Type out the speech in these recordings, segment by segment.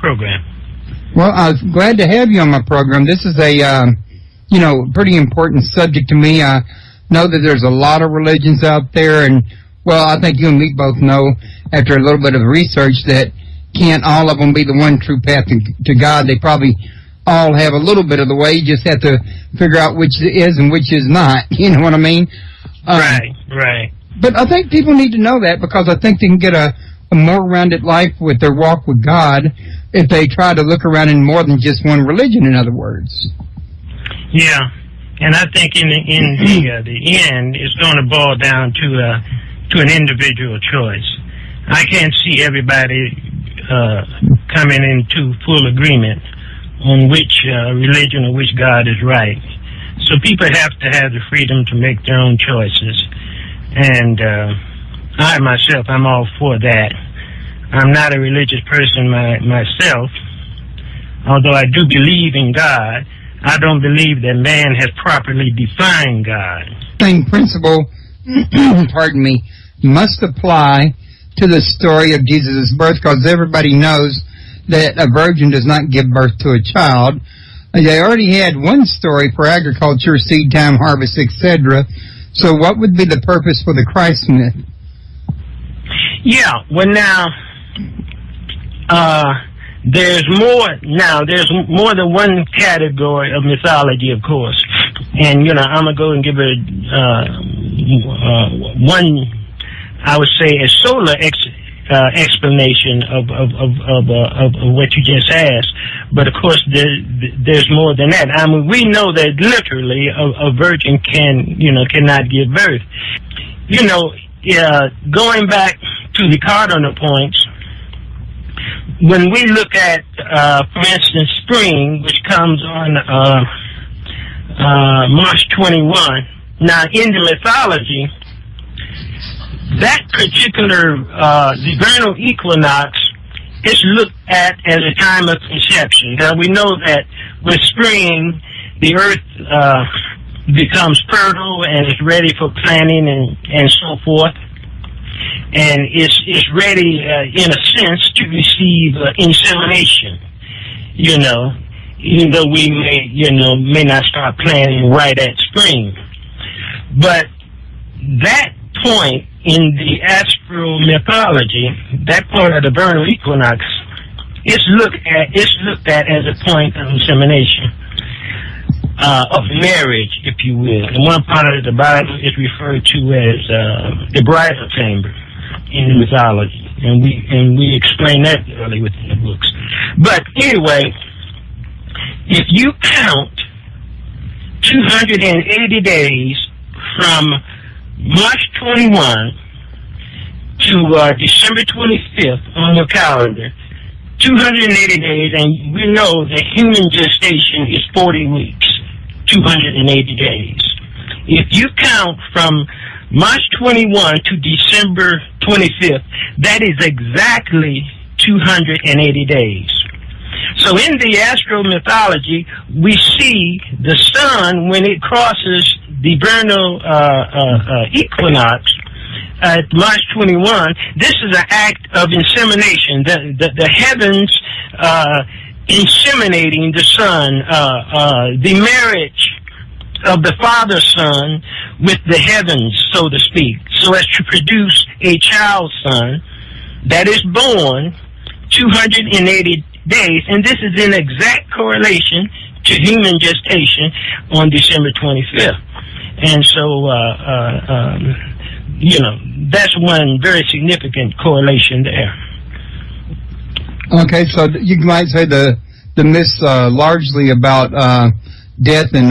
program. Well, I was glad to have you on my program. This is a, pretty important subject to me. I know that there's a lot of religions out there, and, well, I think you and me both know, after a little bit of research, that can't all of them be the one true path to God. They probably all have a little bit of the way. You just have to figure out which is and which is not. You know what I mean? Right. But I think people need to know that, because I think they can get a more rounded life with their walk with God if they try to look around in more than just one religion, in other words. Yeah, and I think in the end, it's going to boil down to an individual choice. I can't see everybody coming into full agreement on which religion or which God is right. So people have to have the freedom to make their own choices. And I myself, I'm all for that. I'm not a religious person myself. Although I do believe in God, I don't believe that man has properly defined God. Same principle, pardon me, must apply to the story of Jesus' birth, because everybody knows that a virgin does not give birth to a child. They already had one story for agriculture, seed time, harvest, etc. So what would be the purpose for the Christ myth? Yeah, well now, there's more than one category of mythology, of course. And, I'm going to go and give it one, I would say, a solar explanation of what you just asked. But, of course, there's more than that. I mean, we know that literally a virgin cannot give birth. Going back to the cardinal points, when we look at, for instance, spring, which comes on March 21, now in the mythology, that particular the vernal equinox is looked at as a time of conception. Now we know that with spring, the earth becomes fertile and is ready for planting and so forth. And it's ready, in a sense, to receive insemination, even though we may not start planting right at spring. But that point in the astral mythology, that part of the vernal equinox, it's looked at as a point of insemination, of marriage, if you will. And one part of the Bible is referred to as the bridal chamber in the mythology, and we explain that early within the books. But anyway, if you count 280 days from March 21 to December 25th on your calendar, 280 days, and we know that human gestation is 40 weeks, 280 days. If you count from March 21 to December 25th, that is exactly 280 days. So in the astral mythology, we see the sun, when it crosses the vernal equinox at March 21, this is an act of insemination. The heavens inseminating the sun, the marriage of the Father, Son, with the heavens, so to speak, so as to produce a child son that is born 280 days, and this is in exact correlation to human gestation on December 25th. And so, that's one very significant correlation there. Okay, so you might say the myths largely about death and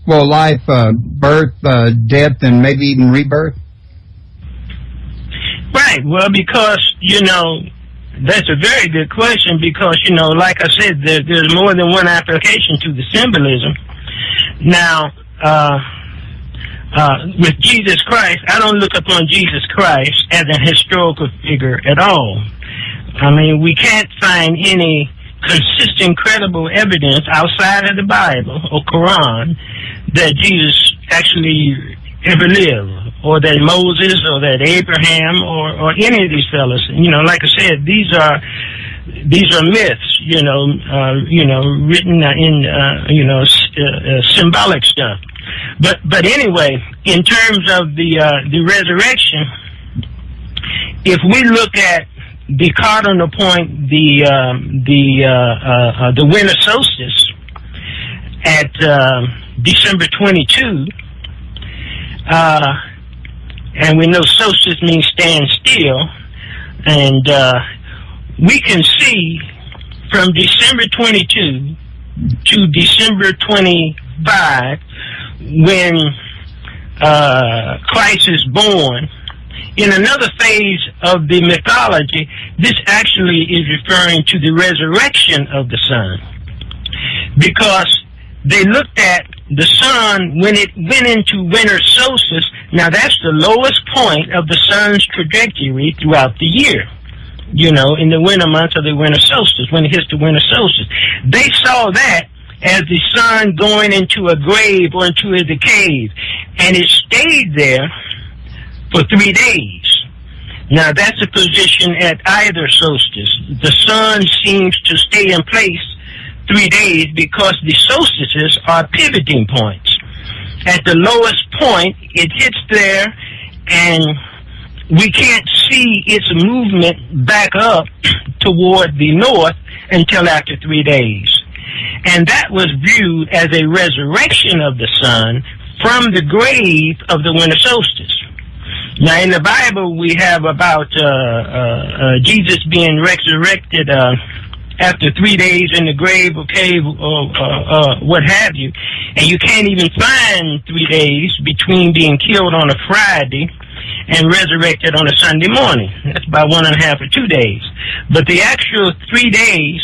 life, birth, death, and maybe even rebirth? Right. Well, because, that's a very good question, because, like I said, there's more than one application to the symbolism. Now, with Jesus Christ, I don't look upon Jesus Christ as an historical figure at all. I mean, we can't find any consistent, credible evidence outside of the Bible or Quran that Jesus actually ever lived, or that Moses, or that Abraham, or any of these fellas. Like I said, these are these are myths, written in symbolic stuff. But anyway, in terms of the resurrection, if we look at the cardinal point, the winter solstice at December 22, and we know solstice means stand still, and we can see from December 22 to December 25, when Christ is born. In another phase of the mythology, this actually is referring to the resurrection of the sun, because they looked at the sun when it went into winter solstice. Now that's the lowest point of the sun's trajectory throughout the year, in the winter months of the winter solstice, when it hits the winter solstice. They saw that as the sun going into a grave or into the cave, and it stayed there for 3 days. Now that's a position at either solstice. The sun seems to stay in place 3 days because the solstices are pivoting points. At the lowest point, it hits there, and we can't see its movement back up toward the north until after 3 days. And that was viewed as a resurrection of the sun from the grave of the winter solstice. Now, in the Bible, we have about Jesus being resurrected after 3 days in the grave or cave or what have you. And you can't even find 3 days between being killed on a Friday and resurrected on a Sunday morning. That's about 1.5 or 2 days. But the actual 3 days,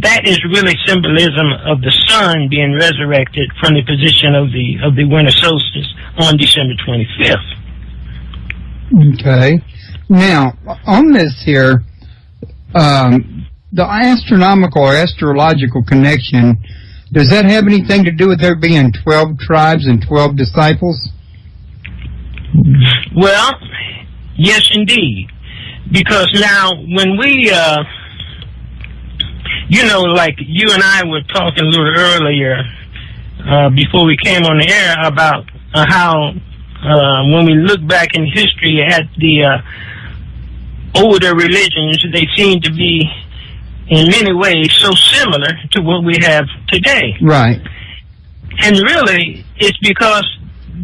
that is really symbolism of the sun being resurrected from the position of the winter solstice on December 25th. Okay. Now, on this here, the astronomical or astrological connection, does that have anything to do with there being 12 tribes and 12 disciples? Well, yes, indeed. Because now, when we, like you and I were talking a little earlier, before we came on the air, about how when we look back in history at the older religions, they seem to be in many ways so similar to what we have today. Right. And really, it's because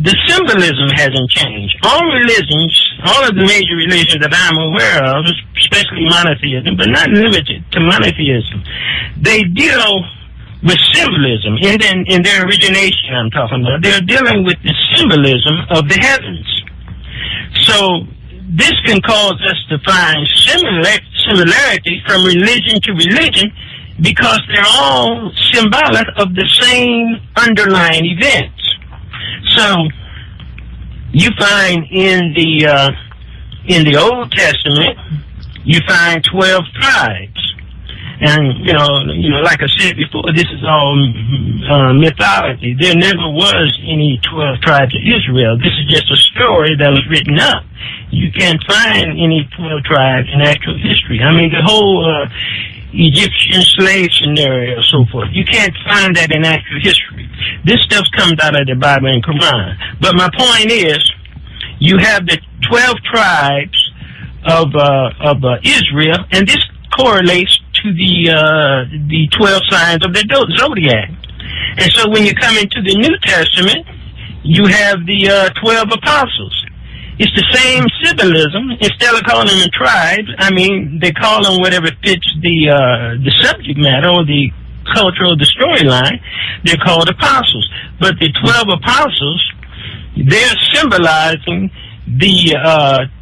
the symbolism hasn't changed. All of the major religions that I'm aware of, especially monotheism, but not limited to monotheism, they deal with symbolism in their origination. I'm talking about, they're dealing with the symbolism of the heavens. So this can cause us to find similarity from religion to religion, because they're all symbolic of the same underlying events. So you find in the Old Testament, you find 12 tribes. And, like I said before, this is all mythology. There never was any 12 tribes of Israel. This is just a story that was written up. You can't find any 12 tribes in actual history. I mean, the whole Egyptian slave scenario, so forth, you can't find that in actual history. This stuff comes out of the Bible and Quran. But my point is, you have the 12 tribes of Israel, and this correlates to the 12 signs of the zodiac. And so when you come into the New Testament, you have the 12 apostles. It's the same symbolism. Instead of calling them tribes, I mean, they call them whatever fits the subject matter or the culture or the storyline. They're called apostles. But the 12 apostles, they're symbolizing the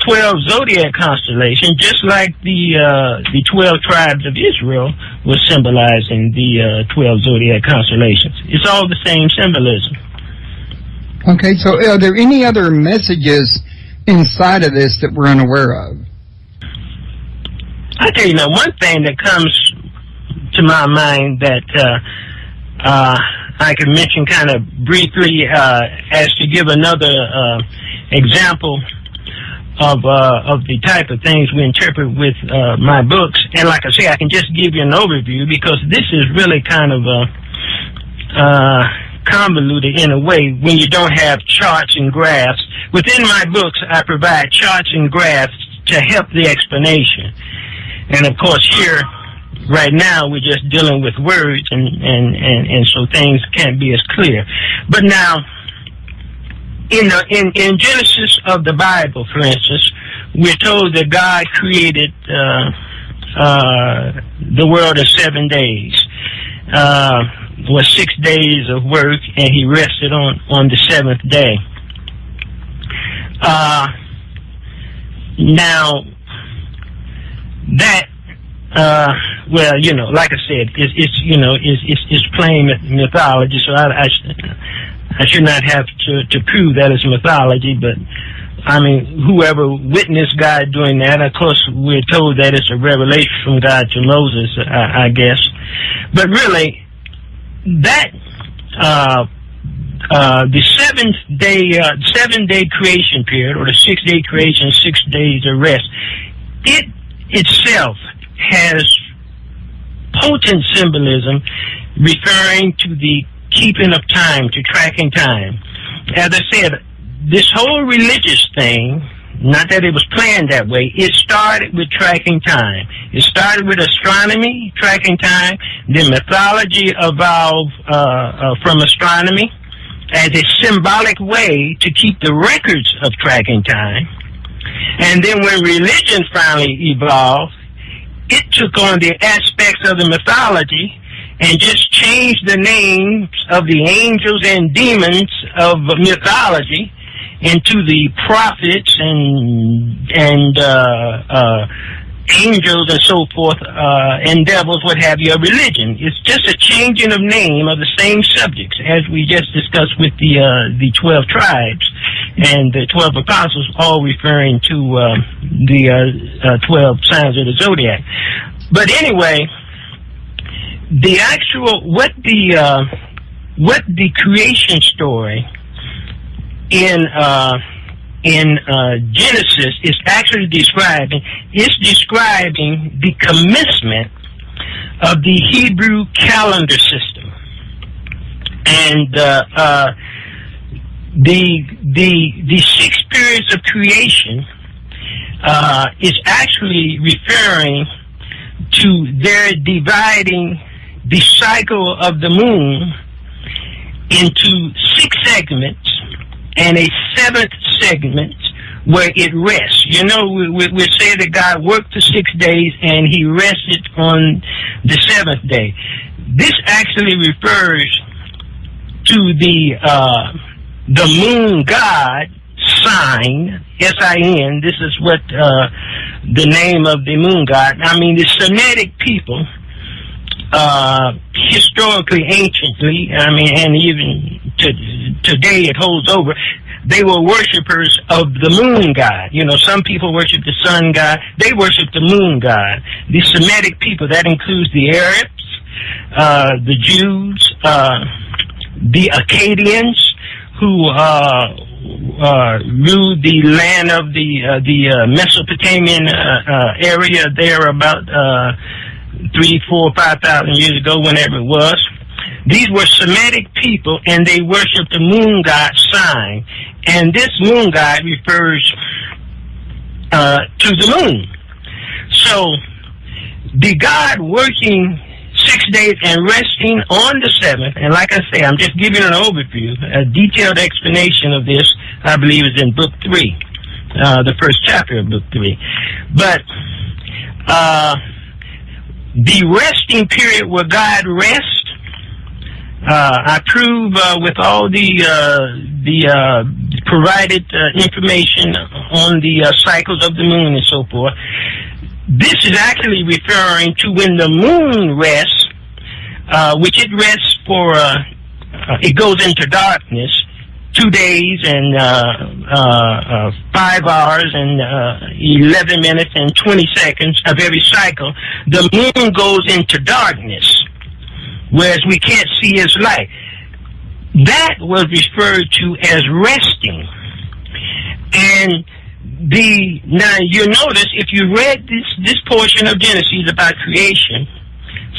12 zodiac constellation, just like the 12 tribes of Israel was symbolizing the 12 zodiac constellations. It's all the same symbolism. Okay, so are there any other messages inside of this that we're unaware of? I tell you now, one thing that comes to my mind that I can mention kind of briefly as to give another example. the type of things we interpret with my books. And like I say, I can just give you an overview because this is really kind of convoluted in a way when you don't have charts and graphs. Within my books, I provide charts and graphs to help the explanation. And of course here, right now, we're just dealing with words, and so things can't be as clear. But now, in Genesis of the Bible, for instance, we're told that God created the world in 7 days. Was 6 days of work, and he rested on the seventh day. Now, that well, like I said, it's plain mythology. So I should not have to prove that it's mythology. But I mean, whoever witnessed God doing that, of course, we're told that it's a revelation from God to Moses, I guess. But really, that the 7-day creation period, or the 6-day creation, 6 days of rest, it itself has potent symbolism referring to the keeping of time, to tracking time. As I said, this whole religious thing, not that it was planned that way, it started with tracking time. It started with astronomy, tracking time. Then mythology evolved from astronomy as a symbolic way to keep the records of tracking time. And then when religion finally evolved, it took on the aspects of the mythology and just changed the names of the angels and demons of mythology into the prophets and angels and so forth, and devils, what have you, of religion. It's just a changing of name of the same subjects, as we just discussed with the 12 tribes and the 12 apostles, all referring to the 12 signs of the zodiac. But anyway, the actual what the creation story in Genesis is actually describing the commencement of the Hebrew calendar system, and the 6 periods of creation is actually referring to their dividing the cycle of the moon into 6 segments and a 7th segment where it rests. We say that God worked for 6 days and he rested on the 7th day. This actually refers to the moon god sign, S-I-N. This is what the name of the moon god. I mean, the Semitic people, historically, anciently, and even today it holds over, they were worshipers of the moon god. Some people worship the sun god. They worship the moon god. The Semitic people, that includes the Arabs, the Jews, the Akkadians, who ruled the land of the Mesopotamian area there about 3,000, 4,000, 5,000 years ago, whenever it was. These were Semitic people, and they worshiped the moon god sign. And this moon god refers to the moon. So the God working 6 days and resting on the 7th, and like I say, I'm just giving an overview. A detailed explanation of this, I believe, is in Book 3, the first chapter of Book 3. But the resting period where God rests, I prove with all the provided information on the cycles of the moon and so forth. This is actually referring to when the moon rests, which it rests for, it goes into darkness, 2 days and 5 hours and 11 minutes and 20 seconds of every cycle. The moon goes into darkness, whereas we can't see its light. That was referred to as resting. And now you notice if you read this portion of Genesis about creation,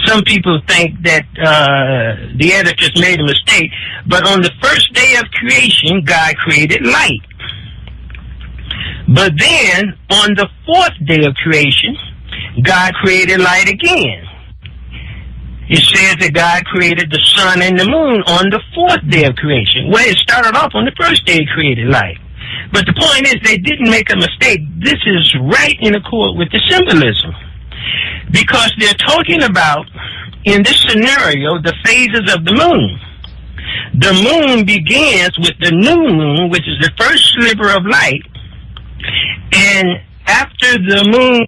some people think that the editors made a mistake, but on the first day of creation, God created light. But then, on the fourth day of creation, God created light again. It says that God created the sun and the moon on the fourth day of creation. Well, it started off on the first day it created light. But the point is, they didn't make a mistake. This is right in accord with the symbolism. Because they're talking about, in this scenario, the phases of the moon. The moon begins with the new moon, which is the first sliver of light. And after the moon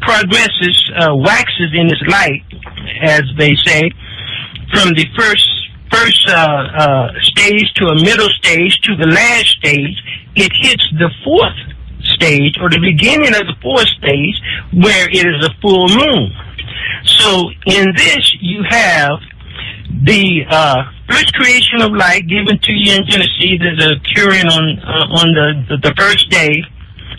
progresses, waxes in its light, as they say, from the first stage to a middle stage to the last stage, it hits the fourth stage, or the beginning of the fourth stage, where it is a full moon. So in this, you have the first creation of light given to you in Genesis, occurring on the first day,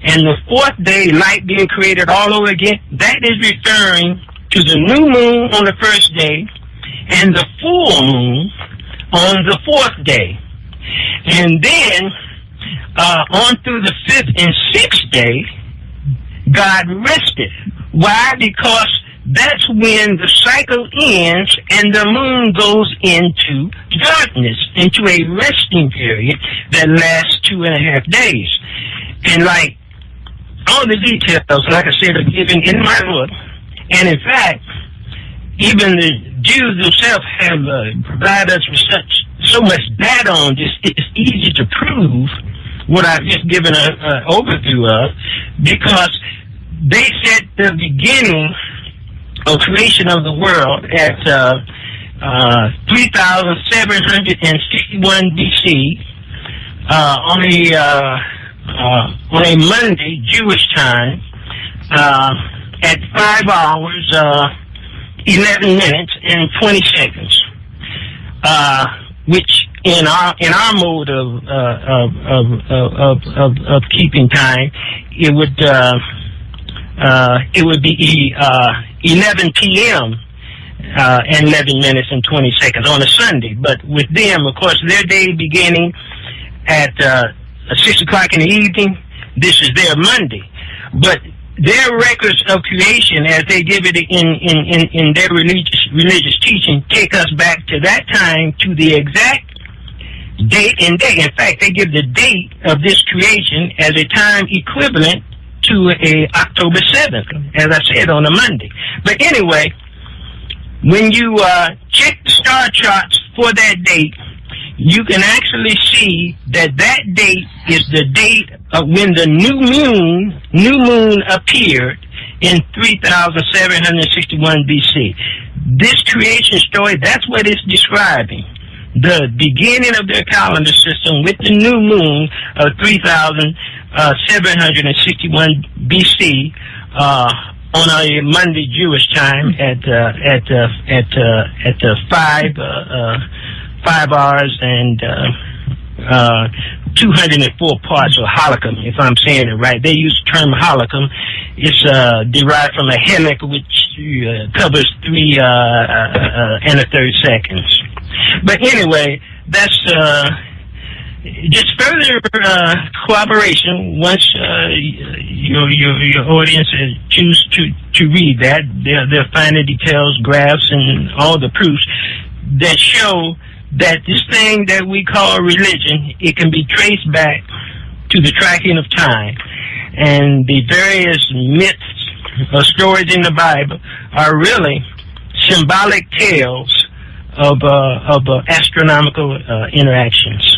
and the fourth day, light being created all over again. That is referring to the new moon on the first day and the full moon on the fourth day. And then on through the fifth and sixth day, God rested. Why? Because that's when the cycle ends and the moon goes into darkness, into a resting period that lasts 2.5 days. And like all the details, like I said, are given in my book. And in fact, even the Jews themselves have provided us with so much data on this. It's easy to prove what I've just given an overview of, because they set the beginning of creation of the world at 3,761 BC on a Monday, Jewish time, at 5 hours, 11 minutes, and 20 seconds, which in our mode of keeping time, it would be 11 p.m. And 11 minutes and 20 seconds on a Sunday. But with them, of course, their day beginning at 6 o'clock in the evening, this is their Monday. But their records of creation, as they give it in their religious teaching, take us back to that time, to the exact date and day. In fact, they give the date of this creation as a time equivalent to October 7th, as I said, on a Monday. But anyway, when you check the star charts for that date, you can actually see that date is the date of when the new moon appeared in 3,761 BC. This creation story, that's what it's describing. The beginning of their calendar system with the new moon of 3,761 BC on a Monday Jewish time at 5 hours and 204 parts, or halakam, if I'm saying it right. They use the term halakam. It's derived from a helik, which covers 3 and a third seconds. But anyway, that's just further cooperation. Once your audience choose to read that, they'll find the details, graphs, and all the proofs that show that this thing that we call religion, it can be traced back to the tracking of time. And the various myths or stories in the Bible are really symbolic tales of astronomical interactions.